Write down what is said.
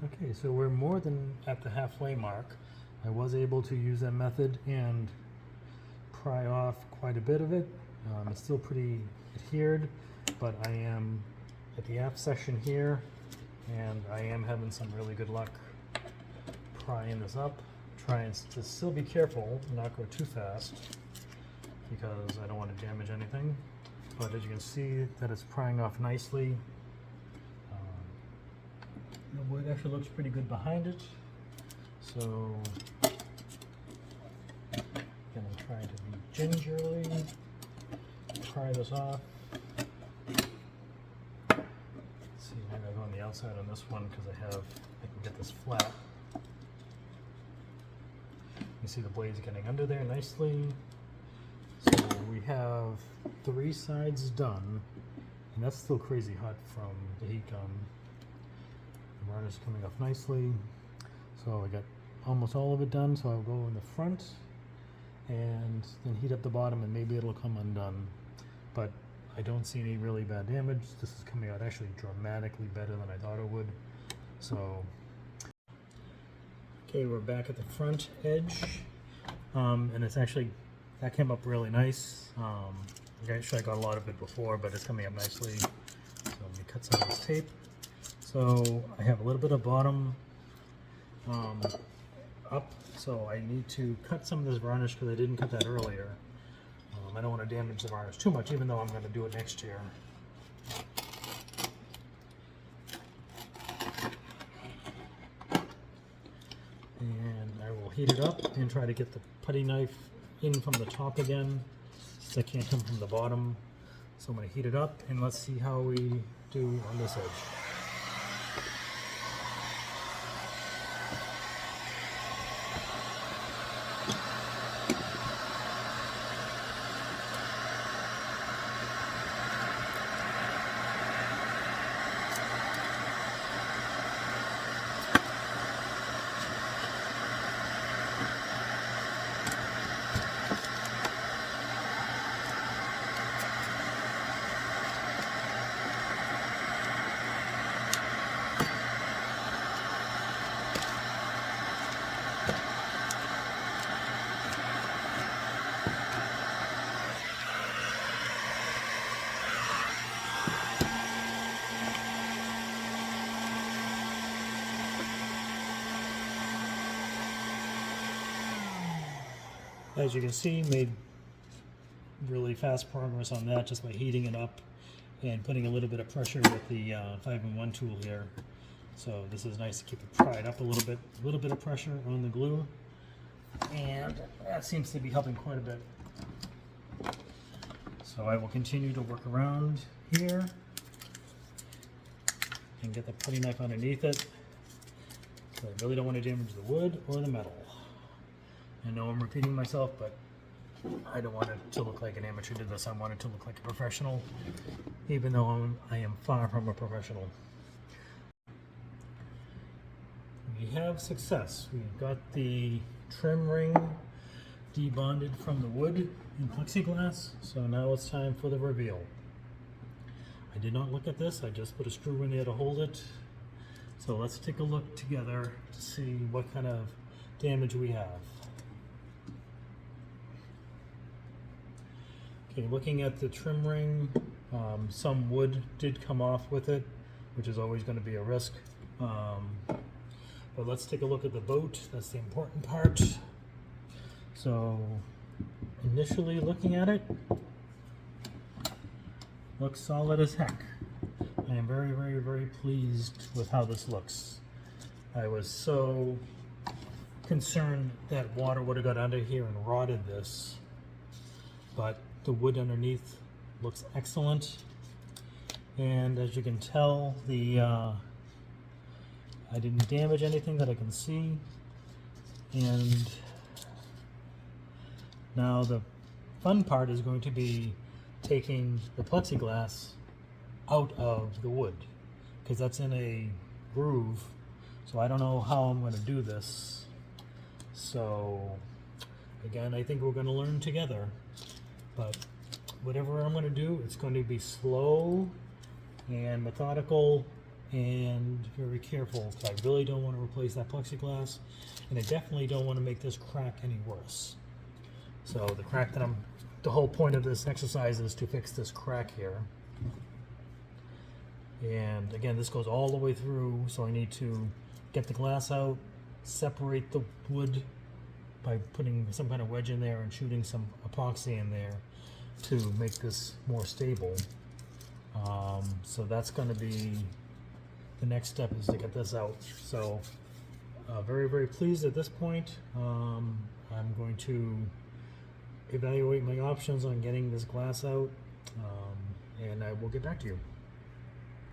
Okay, so we're more than at the halfway mark. I was able to use that method and pry off quite a bit of it. It's still pretty adhered, but I am at the aft section here, and I am having some really good luck prying this up. Trying to still be careful and not go too fast because I don't want to damage anything. But as you can see, that it's prying off nicely. The wood actually looks pretty good behind it. So again, I'm trying to be gingerly pry this off. Let's see, maybe I'll go on the outside on this one because I can get this flat. You see the blades getting under there nicely. So we have 3 sides done, and that's still crazy hot from the heat gun. The varnish is coming off nicely. So I got almost all of it done, so I'll go in the front and then heat up the bottom and maybe it'll come undone. But I don't see any really bad damage. This is coming out actually dramatically better than I thought it would. So, okay, we're back at the front edge. And it's actually, that came up really nice. Actually I got a lot of it before, but it's coming up nicely. So let me cut some of this tape. So I have a little bit of bottom up, so I need to cut some of this varnish because I didn't cut that earlier. I don't want to damage the varnish too much, even though I'm going to do it next year. And I will heat it up and try to get the putty knife in from the top again, since I can't come from the bottom. So I'm going to heat it up and let's see how we do on this edge. As you can see, made really fast progress on that just by heating it up and putting a little bit of pressure with the 5-in-1 tool here. So this is nice to keep it pried up a little bit of pressure on the glue, and that seems to be helping quite a bit. So I will continue to work around here and get the putty knife underneath it. So I really don't want to damage the wood or the metal. I know I'm repeating myself, but I don't want it to look like an amateur did this. I want it to look like a professional, even though I am far from a professional. We have success. We've got the trim ring debonded from the wood in plexiglass, so now it's time for the reveal. I did not look at this, I just put a screw in there to hold it. So let's take a look together to see what kind of damage we have. Okay, looking at the trim ring, some wood did come off with it, which is always going to be a risk. But let's take a look at the boat. That's the important part. So initially looking at it, looks solid as heck. I am very, very, very pleased with how this looks. I was so concerned that water would have got under here and rotted this, but the wood underneath looks excellent. And as you can tell, I didn't damage anything that I can see. And now the fun part is going to be taking the plexiglass out of the wood, because that's in a groove. So I don't know how I'm going to do this. So again, I think we're going to learn together. But whatever I'm going to do, it's going to be slow and methodical and very careful, because I really don't want to replace that plexiglass, and I definitely don't want to make this crack any worse. So the crack that the whole point of this exercise is to fix this crack here. And again, this goes all the way through, so I need to get the glass out, separate the wood by putting some kind of wedge in there and shooting some epoxy in there to make this more stable. So that's going to be the next step, is to get this out. So very, very pleased at this point. I'm going to evaluate my options on getting this glass out, and I will get back to you.